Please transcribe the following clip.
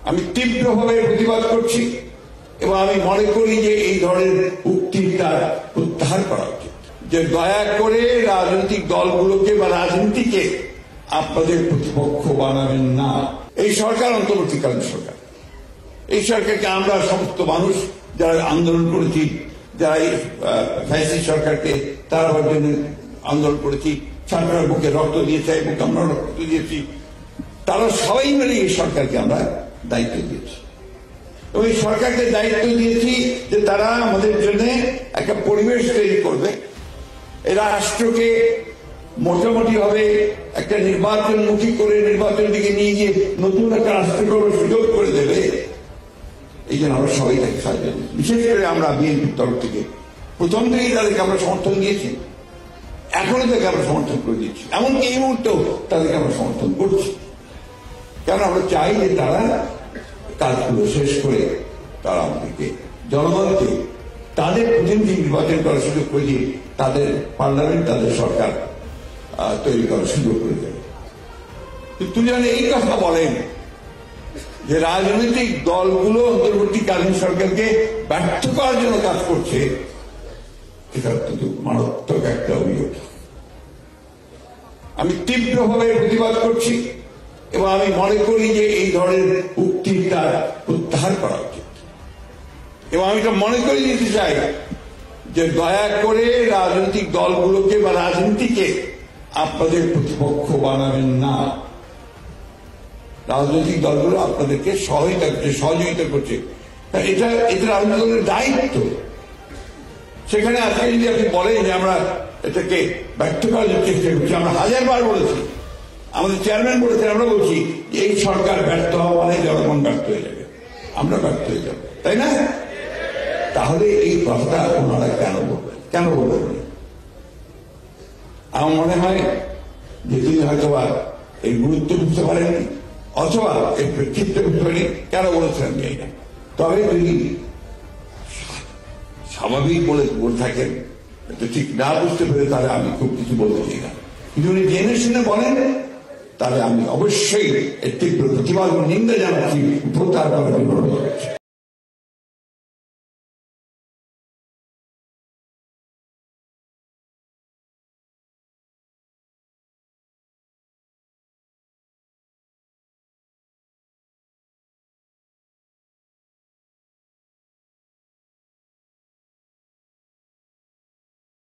আমি তীব্রভাবে প্রতিবাদ করছি এবং আমি মনে করি যে এই ধরনের উক্তিটা প্রত্যাহার করা উচিত, যে দয়া করে রাজনৈতিক দলগুলোকে বা রাজনীতিকে আপনাদের প্রতিপক্ষ বানাবেন না। এই সরকার অন্তর্বর্তীকালীন সরকার, এই সরকারকে আমরা সমস্ত মানুষ যারা আন্দোলন করেছি, যারা ফ্যাসিস্ট সরকারকে তাড়াবার জন্য আন্দোলন করেছি, ছাত্ররা বুকে রক্ত দিয়েছে এবং আমরা রক্ত দিয়েছি, তারা সবাই মিলে এই সরকারকে আমরা দায়িত্ব দিয়েছি এবং এই সরকারকে দায়িত্ব দিয়েছি যে তারা আমাদের জন্য একটা পরিবেশ তৈরি করবে, এই রাষ্ট্রকে মোটামুটি ভাবে একটা নির্বাচনমুখী করে নির্বাচনের দিকে নিয়ে গিয়ে নতুন একটা রাষ্ট্র গড়ার সুযোগ করে দেবে। এই জন্য আমরা সবাই তাকে সাহায্য করি। বিশেষ করে আমরা বিএনপির তরফ থেকে প্রথম থেকেই তাদেরকে আমরা সমর্থন দিয়েছি, এখনো তাকে আমরা সমর্থন করে দিচ্ছি, এমনকি এই মুহূর্তেও তাদেরকে আমরা সমর্থন করছি। কেন আমরা চাই যে তারা কাজগুলো শেষ করে তারা আমাদেরকে জনগণকে তাদের প্রতিনিধি নির্বাচন করার সুযোগ করে দিয়ে তাদের পার্লামেন্ট, তাদের সরকার তৈরি করার সুযোগ করে দেবে। কিন্তু যেন এই কথা বলেন যে রাজনৈতিক দলগুলো অন্তর্বর্তীকালীন সরকারকে ব্যর্থ করার জন্য কাজ করছে, এটা অত্যন্ত মারাত্মক একটা অভিযোগ। আমি তীব্রভাবে প্রতিবাদ করছি এবং আমি মনে করি যে এই ধরনের উক্তিটা প্রত্যাহার করা উচিত এবং আমি এটা মনে করে দিতে চাই যে দয়া করে রাজনৈতিক দলগুলোকে বা রাজনীতিকে আপনাদের প্রতিপক্ষ বানাবেন না। রাজনৈতিক দলগুলো আপনাদেরকে সহযোগিতা করছে, এটা রাজনৈতিক দলের দায়িত্ব। সেখানে আজকে যদি আপনি বলেন যে আমরা এটাকে ব্যর্থ করার চেষ্টা করছি, আমরা হাজারবার বলেছি, আমাদের চেয়ারম্যান বলেছেন, আমরা বলছি যে এই সরকার ব্যর্থ হওয়া মানে জনগণ ব্যর্থ হয়ে যাবে, আমরা ব্যর্থ হয়ে যাব, তাই না? তাহলে এই কথাটা ওনারা কেন বলবেন? আমার মনে হয় যে তিনি হয়তো এই গুরুত্ব বুঝতে পারেননি অথবা এই প্রেক্ষিতে বুঝতে পারেনি কেন বলেছেন এইটা। তবে যদি স্বাভাবিক বলে থাকেন, এটা ঠিক না বুঝতে পেরে তাহলে আমি খুব কিছু বলতে চাই না। কিন্তু উনি জেনে শুনে বলেন তাহলে আমি অবশ্যই এর তীব্র প্রতিবাদ ও নিন্দা জানাচ্ছি, প্রত্যাহার করার জন্য।